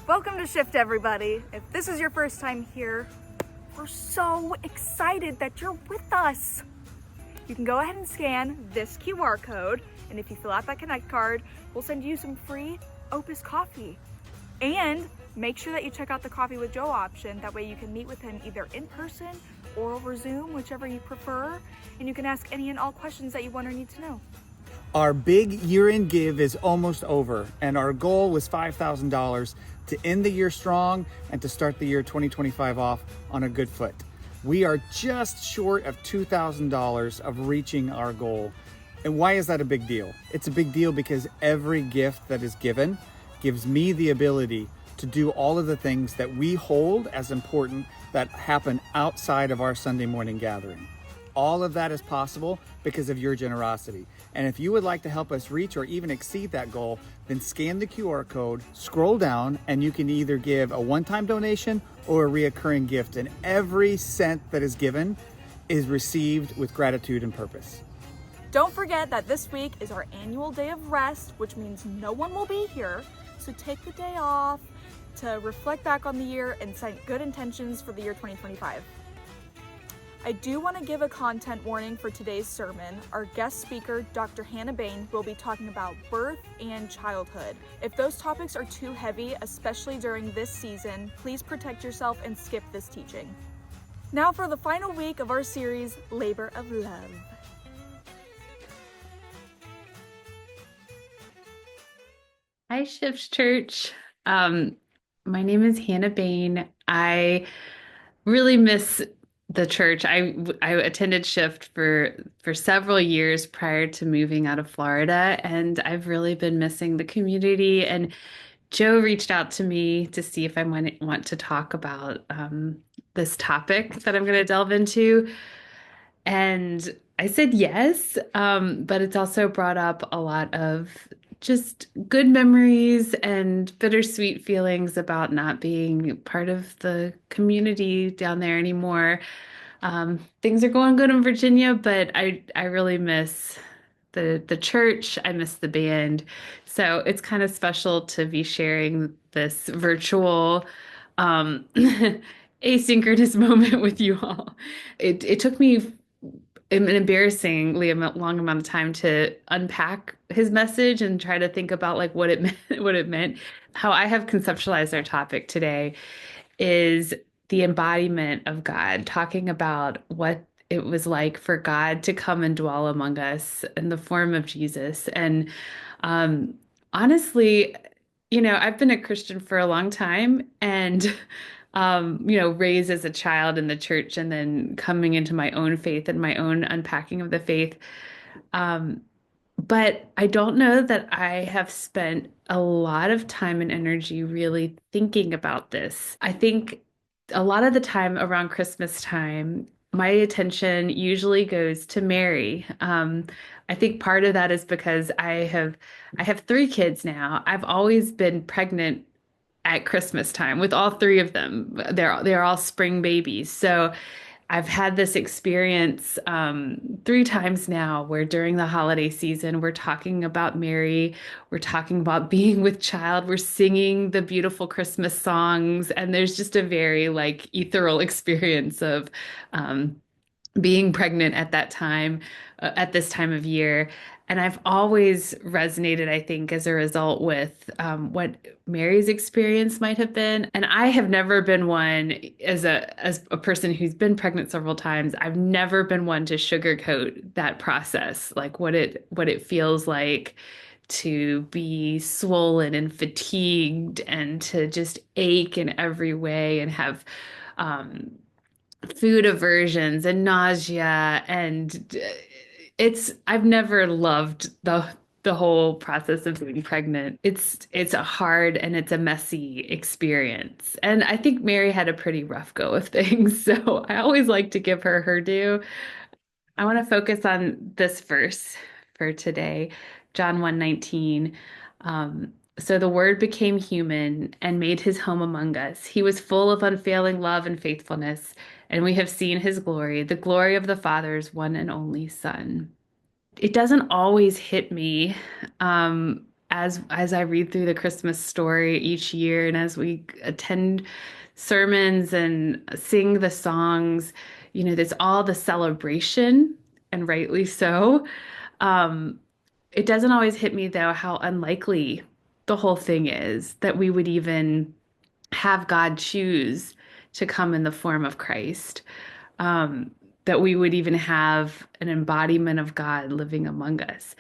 Welcome to Shift, everybody. If this is your first time here, we're so excited that you're with us. You can go ahead and scan this QR code, and if you fill out that Connect card, we'll send you some free Opus coffee. And make sure that you check out the Coffee with Joe option. That way you can meet with him either in person or over Zoom, whichever you prefer, and you can ask any and all questions that you want or need to know. Our big year-end give is almost over, and our goal was $5,000 to end the year strong and to start the year 2025 off on a good foot. We are just short of $2,000 of reaching our goal. And why is that a big deal? It's a big deal because every gift that is given gives me the ability to do all of the things that we hold as important that happen outside of our Sunday morning gathering. All of that is possible because of your generosity. And if you would like to help us reach or even exceed that goal, then scan the QR code, scroll down, and you can either give a one-time donation or a reoccurring gift. And every cent that is given is received with gratitude and purpose. Don't forget that this week is our annual day of rest, which means no one will be here. So take the day off to reflect back on the year and set good intentions for the year 2025. I do want to give a content warning for today's sermon. Our guest speaker, Dr. Hannah Bayne, will be talking about birth and childhood. If those topics are too heavy, especially during this season, please protect yourself and skip this teaching. Now for the final week of our series, Labor of Love. Hi, Shift Church. My name is Hannah Bayne. I really miss the church. I attended Shift for several years prior to moving out of Florida, and I've really been missing the community. And Joe reached out to me to see if I might want to talk about this topic that I'm going to delve into. And I said yes, but it's also brought up a lot of just good memories and bittersweet feelings about not being part of the community down there anymore. Things are going good in Virginia, but I really miss the church. I miss the band. So it's kind of special to be sharing this virtual asynchronous moment with you all. It took me an embarrassingly long amount of time to unpack his message and try to think about like what it meant. How I have conceptualized our topic today is the embodiment of God, talking about what it was like for God to come and dwell among us in the form of Jesus. And honestly, I've been a Christian for a long time, and raised as a child in the church and then coming into my own faith and my own unpacking of the faith. But I don't know that I have spent a lot of time and energy really thinking about this. I think a lot of the time around Christmas time, my attention usually goes to Mary. I think part of that is because I have three kids now. I've always been pregnant at Christmas time with all three of them. They're all spring babies. So I've had this experience three times now where during the holiday season, we're talking about Mary, we're talking about being with child, we're singing the beautiful Christmas songs, and there's just a very like ethereal experience of being pregnant at that time, at this time of year. And I've always resonated, I think, as a result with what Mary's experience might have been. And I have never been one, as a person who's been pregnant several times, I've never been one to sugarcoat that process, like what it feels like to be swollen and fatigued and to just ache in every way and have food aversions and nausea, and I've never loved the whole process of being pregnant. It's a hard and it's a messy experience. And I think Mary had a pretty rough go of things, so I always like to give her her due. I want to focus on this verse for today, John 1:19. So the Word became human and made his home among us. He was full of unfailing love and faithfulness, and we have seen his glory, the glory of the Father's one and only Son. It doesn't always hit me as I read through the Christmas story each year and as we attend sermons and sing the songs, there's all the celebration, and rightly so. Um, it doesn't always hit me though how unlikely the whole thing is that we would even have God choose to come in the form of Christ, um, that we would even have an embodiment of God living among us.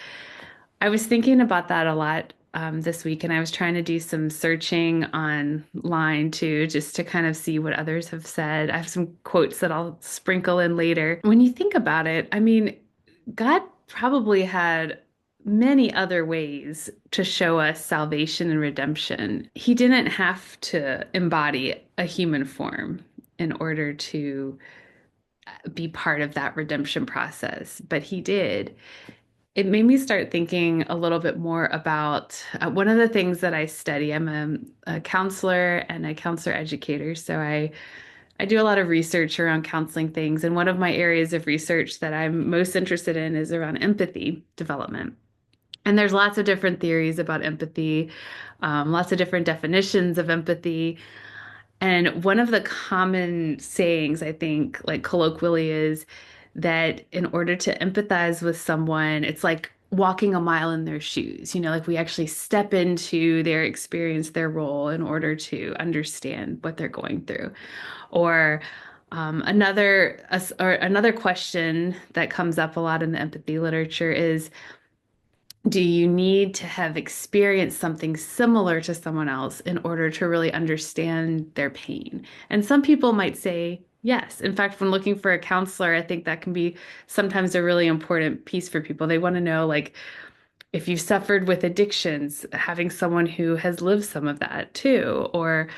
I was thinking about that a lot this week, and I was trying to do some searching online too, just to kind of see what others have said. I have some quotes that I'll sprinkle in later. When you think about it, I mean, God probably had many other ways to show us salvation and redemption. He didn't have to embody a human form in order to be part of that redemption process, but he did. It made me start thinking a little bit more about one of the things that I study. I'm a counselor and a counselor educator, so I do a lot of research around counseling things. And one of my areas of research that I'm most interested in is around empathy development. And there's lots of different theories about empathy, lots of different definitions of empathy. And one of the common sayings, I think, like colloquially, is that in order to empathize with someone, it's like walking a mile in their shoes. Like we actually step into their experience, their role in order to understand what they're going through. Or another question that comes up a lot in the empathy literature is, do you need to have experienced something similar to someone else in order to really understand their pain? And some people might say yes. In fact, when looking for a counselor, I think that can be sometimes a really important piece for people. They want to know, like, if you suffered with addictions, having someone who has lived some of that too, or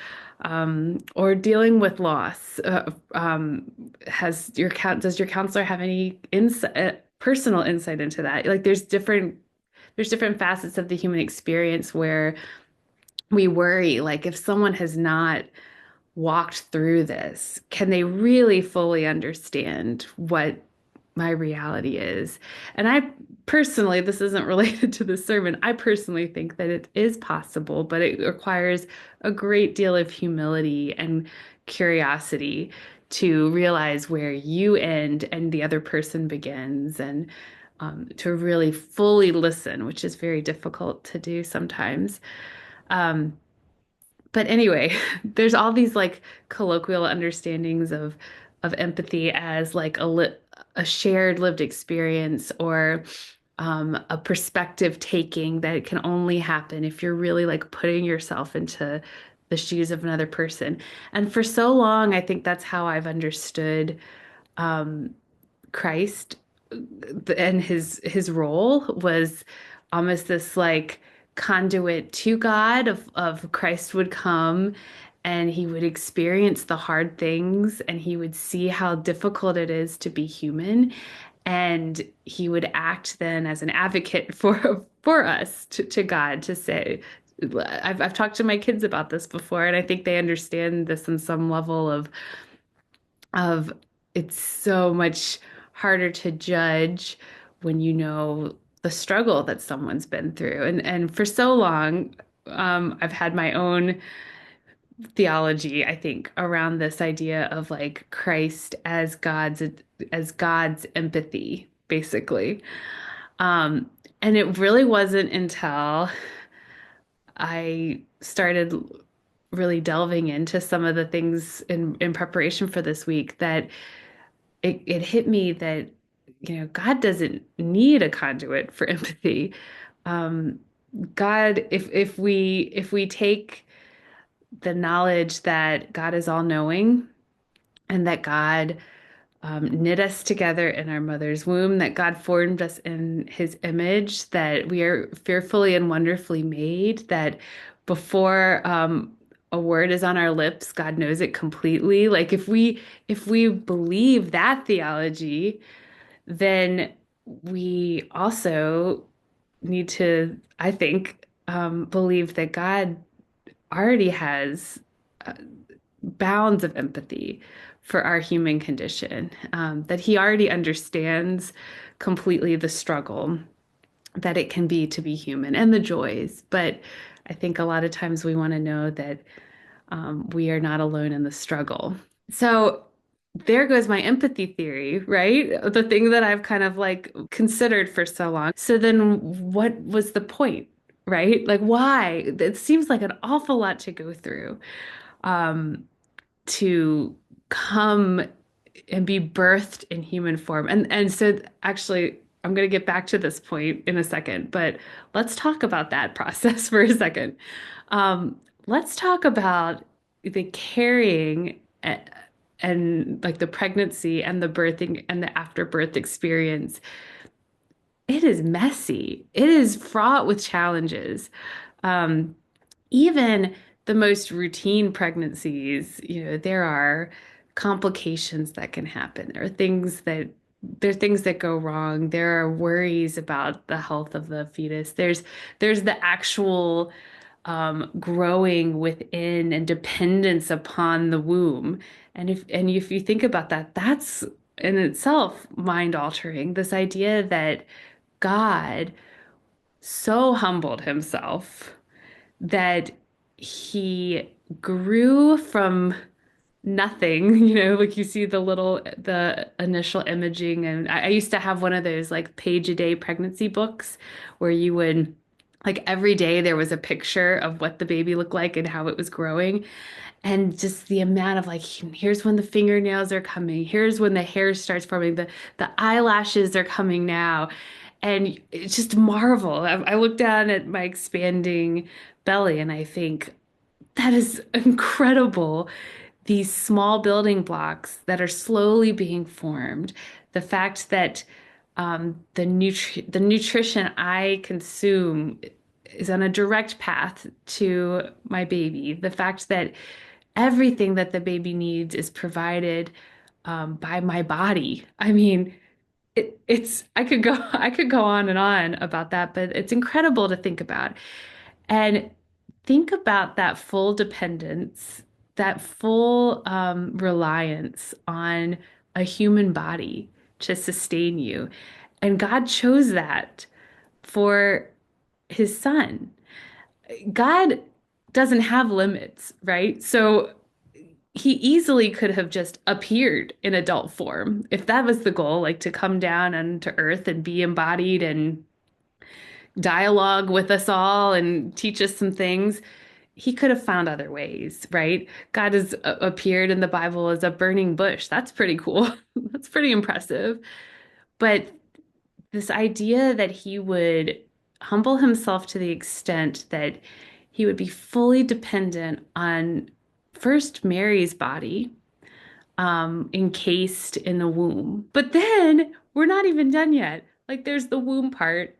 dealing with loss. Does your counselor have any personal insight into that? Like, there's different facets of the human experience where we worry, like if someone has not walked through this, can they really fully understand what my reality is? And I personally, this isn't related to the sermon, I personally think that it is possible, but it requires a great deal of humility and curiosity to realize where you end and the other person begins, and to really fully listen, which is very difficult to do sometimes. Um, but anyway, there's all these like colloquial understandings of empathy as like a shared lived experience, or a perspective taking that can only happen if you're really like putting yourself into the shoes of another person. And for so long, I think that's how I've understood Christ, and his role was almost this like conduit to God. Of Christ would come and he would experience the hard things, and he would see how difficult it is to be human, and he would act then as an advocate for us to God, to say, I've talked to my kids about this before, and I think they understand this in some level of it's so much harder to judge when you know the struggle that someone's been through. And for so long, I've had my own theology, I think, around this idea of like Christ as God's empathy, basically. And it really wasn't until I started really delving into some of the things in preparation for this week that it hit me that, God doesn't need a conduit for empathy. Um, God, if we take the knowledge that God is all knowing, and that God knit us together in our mother's womb, that God formed us in his image, that we are fearfully and wonderfully made, that before a word is on our lips, God knows it completely. Like if we believe that theology, then we also need to, I think, believe that God already has bounds of empathy for our human condition, that he already understands completely the struggle that it can be to be human and the joys. But I think a lot of times we want to know that we are not alone in the struggle. So there goes my empathy theory, right? The thing that I've kind of like considered for so long. So then what was the point, right? Like, why? It seems like an awful lot to go through um, to come and be birthed in human form. And so actually I'm going to get back to this point in a second, but let's talk about that process for a second. Let's talk about the carrying and like the pregnancy and the birthing and the afterbirth experience. It is messy. It is fraught with challenges. Um, Even the most routine pregnancies, there are complications that can happen. There are things that go wrong. There are worries about the health of the fetus. There's the actual growing within and dependence upon the womb. And if you think about that, that's in itself mind altering. This idea that God so humbled himself that he grew from nothing, like you see the initial imaging. And I used to have one of those like page a day pregnancy books where you would, like every day there was a picture of what the baby looked like and how it was growing. And just the amount of like, here's when the fingernails are coming, here's when the hair starts forming, the eyelashes are coming now. And it's just marvel. I look down at my expanding belly and I think, that is incredible. These small building blocks that are slowly being formed. The fact that the nutrition I consume is on a direct path to my baby. The fact that everything that the baby needs is provided by my body. I mean, it's I could go on and on about that, but it's incredible to think about. And think about that full dependence, that full reliance on a human body to sustain you. And God chose that for his son. God doesn't have limits, right? So he easily could have just appeared in adult form if that was the goal, like to come down onto earth and be embodied and dialogue with us all and teach us some things. He could have found other ways, right? God has appeared in the Bible as a burning bush. That's pretty cool. That's pretty impressive. But this idea that he would humble himself to the extent that he would be fully dependent on first Mary's body, encased in the womb. But then we're not even done yet. Like there's the womb part.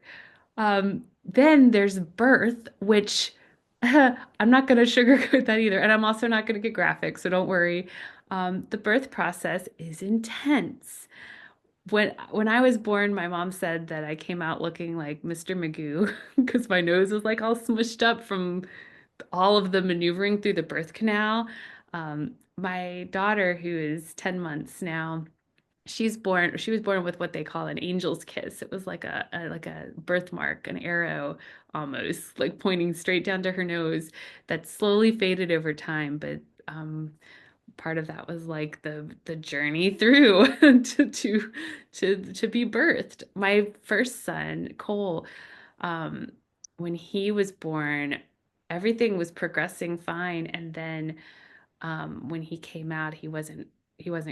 Then there's birth, which I'm not going to sugarcoat that either. And I'm also not going to get graphic, so don't worry. The birth process is intense. When I was born, my mom said that I came out looking like Mr. Magoo because my nose was like all smushed up from all of the maneuvering through the birth canal. My daughter, who is 10 months now, she was born with what they call an angel's kiss. It was like a birthmark, an arrow almost, like pointing straight down to her nose that slowly faded over time. But part of that was like the journey through to be birthed. My first son, Cole, um, when he was born, everything was progressing fine, and then when he came out, he wasn't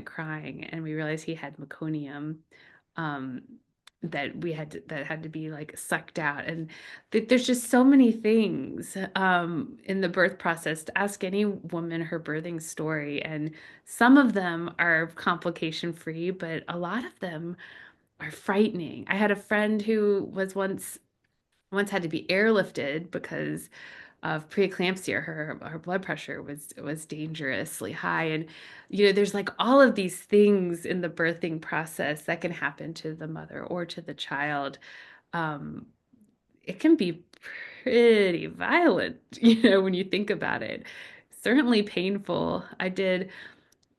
crying, and we realized he had meconium um, that had to be like sucked out. And there's just so many things in the birth process to ask any woman her birthing story, and some of them are complication free, but a lot of them are frightening. I had a friend who was once had to be airlifted because of preeclampsia. Her blood pressure was dangerously high. And there's like all of these things in the birthing process that can happen to the mother or to the child. Um, it can be pretty violent, when you think about it. Certainly painful. I did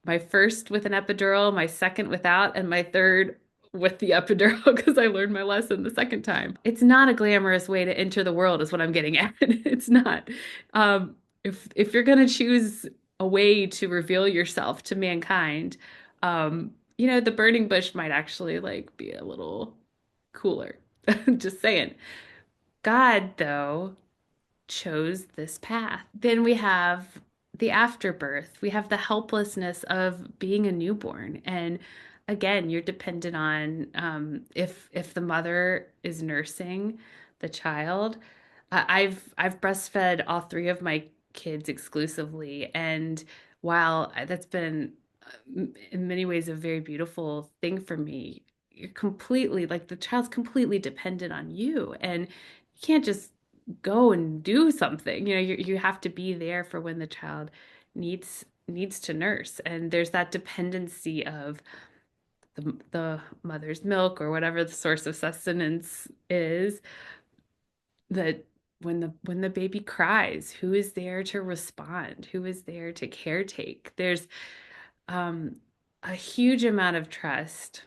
my first with an epidural, my second without, and my third with the epidural because I learned my lesson the second time. It's not a glamorous way to enter the world, is what I'm getting at. It's not. If you're gonna choose a way to reveal yourself to mankind, the burning bush might actually like be a little cooler. Just saying. God, though, chose this path. Then we have the afterbirth. We have the helplessness of being a newborn. And again, you're dependent on if the mother is nursing the child. I've breastfed all three of my kids exclusively, and while that's been in many ways a very beautiful thing for me, you're completely like the child's completely dependent on you, and you can't just go and do something. You have to be there for when the child needs to nurse, and there's that dependency of the mother's milk or whatever the source of sustenance is, that when the baby cries, who is there to respond? Who is there to caretake? There's um, a huge amount of trust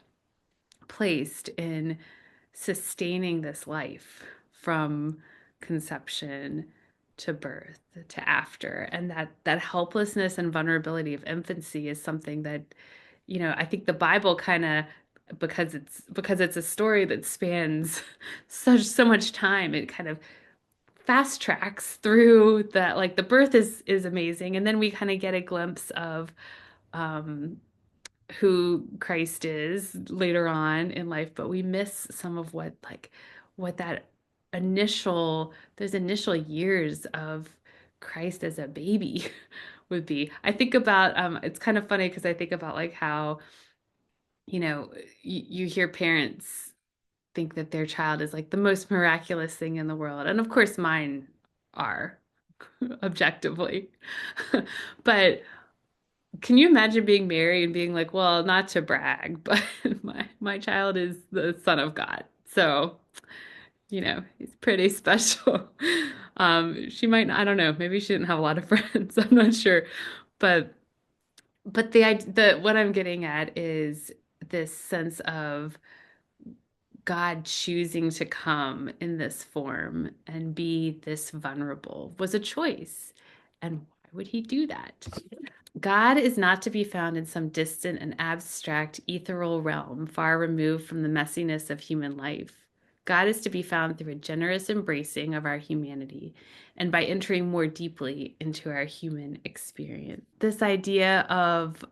placed in sustaining this life from conception to birth to after, and that helplessness and vulnerability of infancy is something that I think the Bible kind of, because it's a story that spans so much time, it kind of fast tracks through that. Like the birth is amazing, and then we kind of get a glimpse of um who Christ is later on in life, but we miss some of what that those initial years of Christ as a baby would be. I think about it's kind of funny because I think about like how, you hear parents think that their child is like the most miraculous thing in the world. And of course mine are objectively. But can you imagine being married and being like, well, not to brag, but my child is the son of God. So, he's pretty special. She might, I don't know, maybe she didn't have a lot of friends. I'm not sure. But the what I'm getting at is this sense of God choosing to come in this form and be this vulnerable was a choice. And why would he do that? God is not to be found in some distant and abstract ethereal realm far removed from the messiness of human life. God is to be found through a generous embracing of our humanity and by entering more deeply into our human experience. This idea of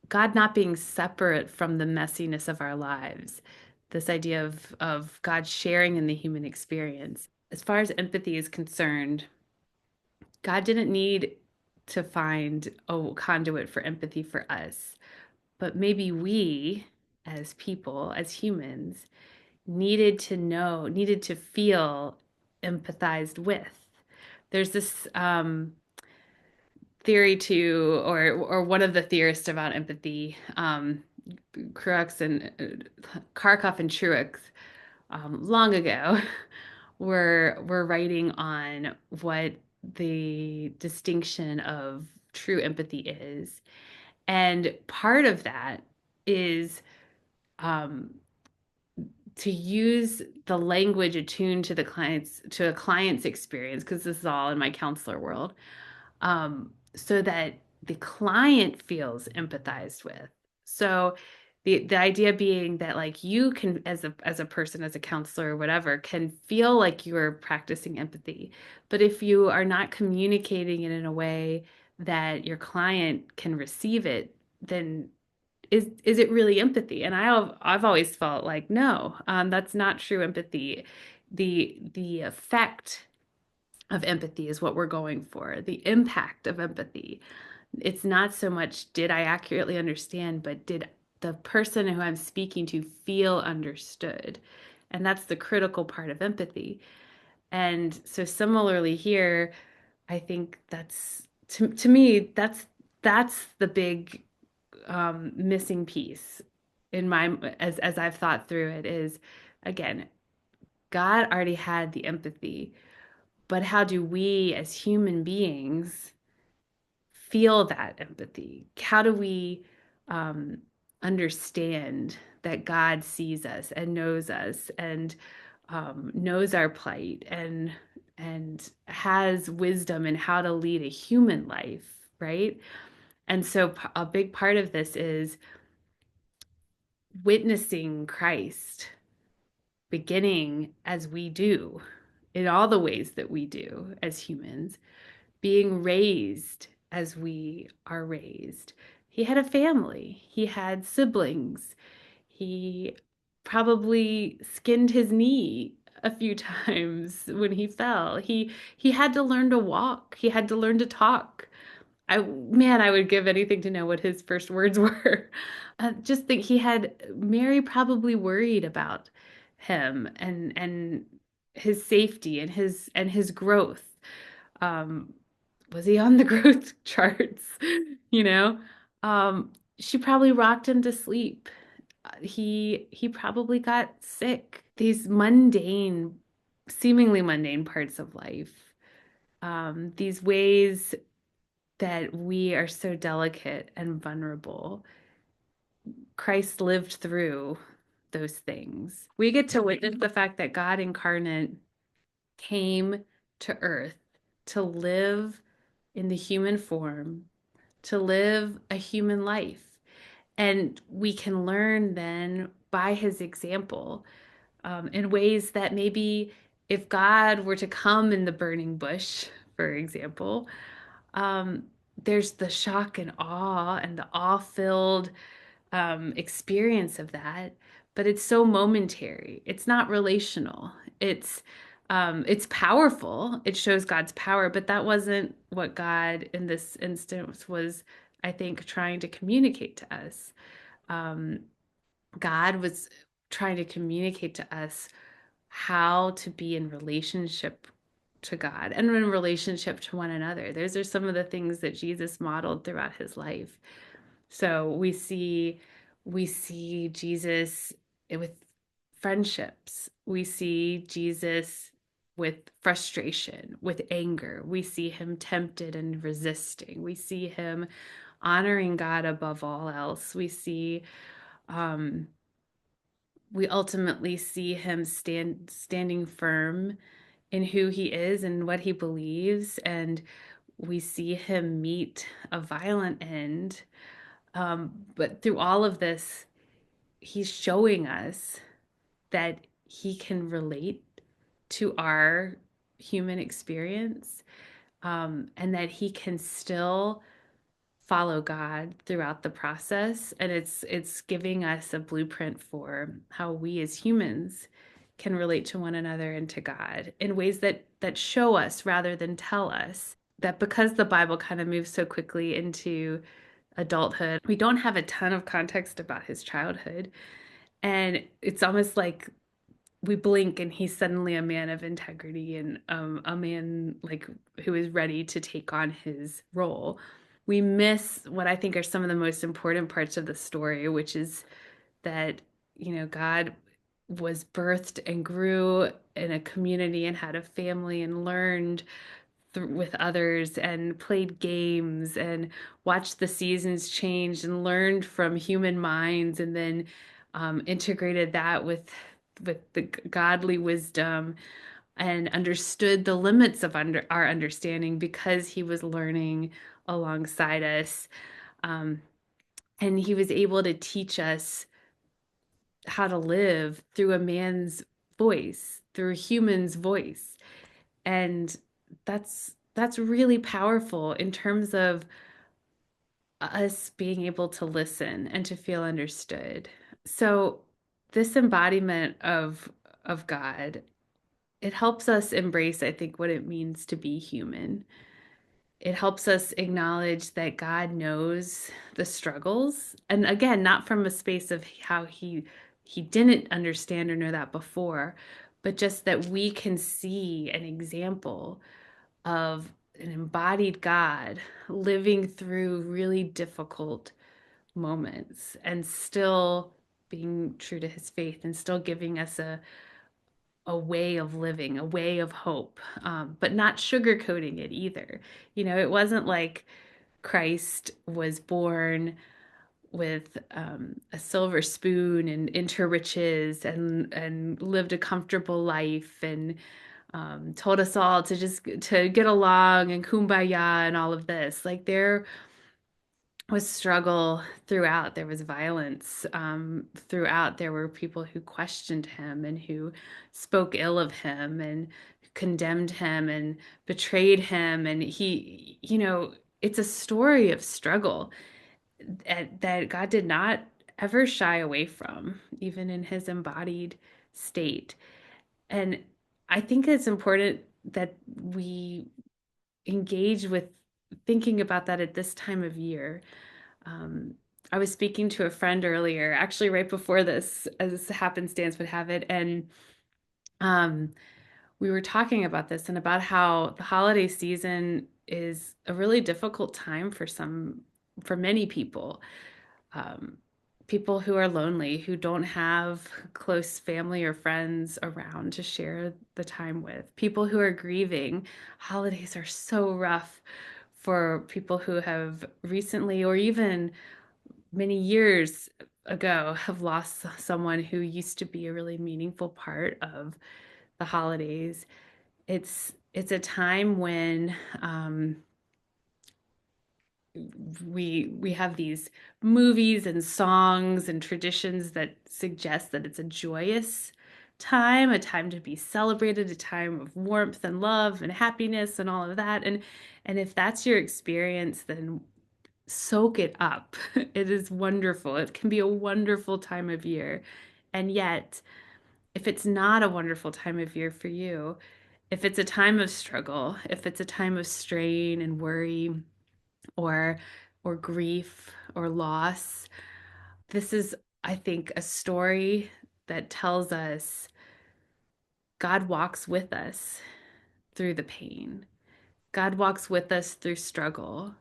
God not being separate from the messiness of our lives, this idea of God sharing in the human experience. As far as empathy is concerned, God didn't need to find a conduit for empathy for us, but maybe we, as people, as humans, needed to feel empathized with. There's this theory to, or one of the theorists about empathy, Krux and Kharkov and Truex, long ago, were writing on what the distinction of true empathy is. And part of that is um, to use the language attuned to a client's experience, because this is all in my counselor world, so that the client feels empathized with. So the idea being that like you can, as a person, as a counselor or whatever, can feel like you're practicing empathy. But if you are not communicating it in a way that your client can receive it, then is it really empathy? And I've always felt like no, that's not true empathy. The effect of empathy is what we're going for. The impact of empathy. It's not so much did I accurately understand, but did the person who I'm speaking to feel understood? And that's the critical part of empathy. And so similarly here, I think that's to me that's the big missing piece in my as I've thought through it is, again, God already had the empathy, but how do we as human beings feel that empathy? How do we um, understand that God sees us and knows our plight and has wisdom in how to lead a human life, right? And so a big part of this is witnessing Christ beginning as we do in all the ways that we do as humans, being raised as we are raised. He had a family, he had siblings, he probably skinned his knee a few times when he fell. He had to learn to walk, he had to learn to talk. I would give anything to know what his first words were. Just think he had Mary probably worried about him and his safety and his growth. Um, was he on the growth charts? You know, she probably rocked him to sleep. He probably got sick. These mundane, seemingly mundane parts of life. These ways that we are so delicate and vulnerable. Christ lived through those things. We get to witness the fact that God incarnate came to earth to live in the human form, to live a human life. And we can learn then by his example in ways that maybe if God were to come in the burning bush, for example, um, there's the shock and the awe-filled experience of that, but it's so momentary. It's not relational. It's powerful. It shows God's power, but that wasn't what God in this instance was, I think, trying to communicate to us. Um, God was trying to communicate to us how to be in relationship to God and in relationship to one another. Those are some of the things that Jesus modeled throughout his life. So we see Jesus with friendships. We see Jesus with frustration, with anger. We see him tempted and resisting. We see him honoring God above all else. Um, we ultimately see him standing firm in who he is and what he believes, and we see him meet a violent end. But through all of this, he's showing us that he can relate to our human experience, and that he can still follow God throughout the process. And it's giving us a blueprint for how we as humans can relate to one another and to God in ways that show us rather than tell us. That because the Bible kind of moves so quickly into adulthood, we don't have a ton of context about his childhood. And it's almost like we blink and he's suddenly a man of integrity and a man like who is ready to take on his role. We miss what I think are some of the most important parts of the story, which is that, God was birthed and grew in a community and had a family and learned with others and played games and watched the seasons change and learned from human minds, and then integrated that with the godly wisdom and understood the limits of our understanding because he was learning alongside us. Um, and he was able to teach us how to live through a man's voice, through a human's voice. And that's really powerful in terms of us being able to listen and to feel understood. So this embodiment of God, it helps us embrace, I think, what it means to be human. It helps us acknowledge that God knows the struggles. And again, not from a space of how he didn't understand or know that before, but just that we can see an example of an embodied God living through really difficult moments and still being true to his faith and still giving us a way of living, a way of hope, but not sugarcoating it either. It wasn't like Christ was born with a silver spoon and into riches and lived a comfortable life and told us all to just to get along and kumbaya and all of this. Like there was struggle throughout. There was violence throughout. There were people who questioned him and who spoke ill of him and condemned him and betrayed him. And he, it's a story of struggle that God did not ever shy away from, even in his embodied state. And I think it's important that we engage with thinking about that at this time of year. Um, I was speaking to a friend earlier, actually right before this, as happenstance would have it, and um, we were talking about this and about how the holiday season is a really difficult time for many people. Um, People who are lonely, who don't have close family or friends around to share the time with, people who are grieving. Holidays are so rough for people who have recently or even many years ago have lost someone who used to be a really meaningful part of the holidays. It's a time when we have these movies and songs and traditions that suggest that it's a joyous time, a time to be celebrated, a time of warmth and love and happiness and all of that. And if that's your experience, then soak it up. It is wonderful. It can be a wonderful time of year. And yet, if it's not a wonderful time of year for you, if it's a time of struggle, if it's a time of strain and worry or grief or loss, this is, I think, a story that tells us God walks with us through the pain. God walks with us through struggle.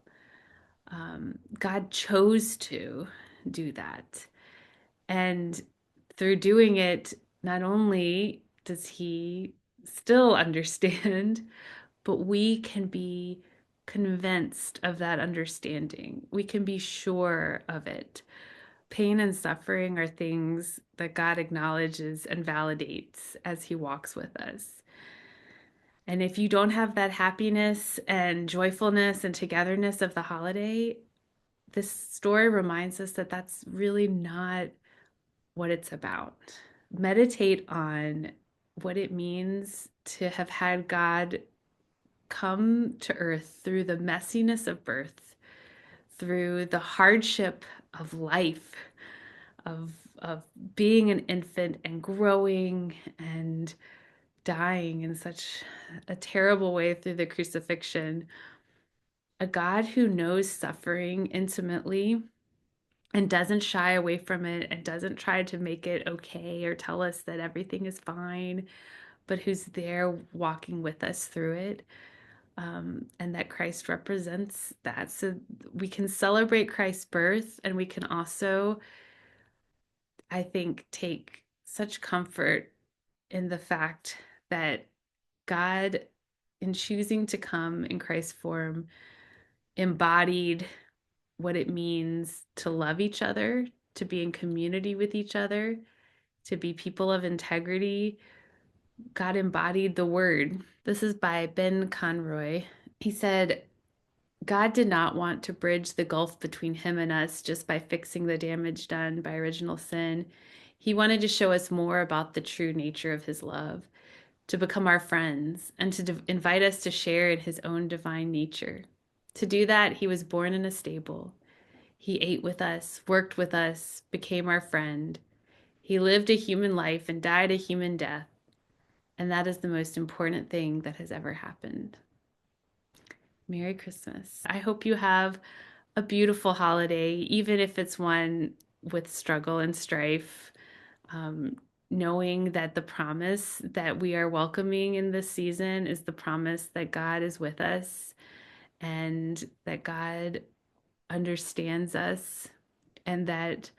God chose to do that. And through doing it, not only does he still understand, but we can be convinced of that understanding. We can be sure of it. Pain and suffering are things that God acknowledges and validates as he walks with us. And if you don't have that happiness and joyfulness and togetherness of the holiday, this story reminds us that that's really not what it's about. Meditate on what it means to have had God come to earth through the messiness of birth, through the hardship of life, of being an infant and growing and dying in such a terrible way through the crucifixion. A God who knows suffering intimately and doesn't shy away from it and doesn't try to make it okay or tell us that everything is fine, but who's there walking with us through it. And that Christ represents that. So we can celebrate Christ's birth, and we can also, I think, take such comfort in the fact that God, in choosing to come in Christ's form, embodied what it means to love each other, to be in community with each other, to be people of integrity. God embodied the word. This is by Ben Conroy. He said, God did not want to bridge the gulf between him and us just by fixing the damage done by original sin. He wanted to show us more about the true nature of his love, to become our friends, and to invite us to share in his own divine nature. To do that, he was born in a stable. He ate with us, worked with us, became our friend. He lived a human life and died a human death. And that is the most important thing that has ever happened. Merry Christmas. I hope you have a beautiful holiday, even if it's one with struggle and strife. Knowing that the promise that we are welcoming in this season is the promise that God is with us and that God understands us and that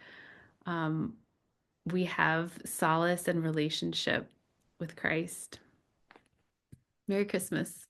we have solace and relationship with Christ. Merry Christmas.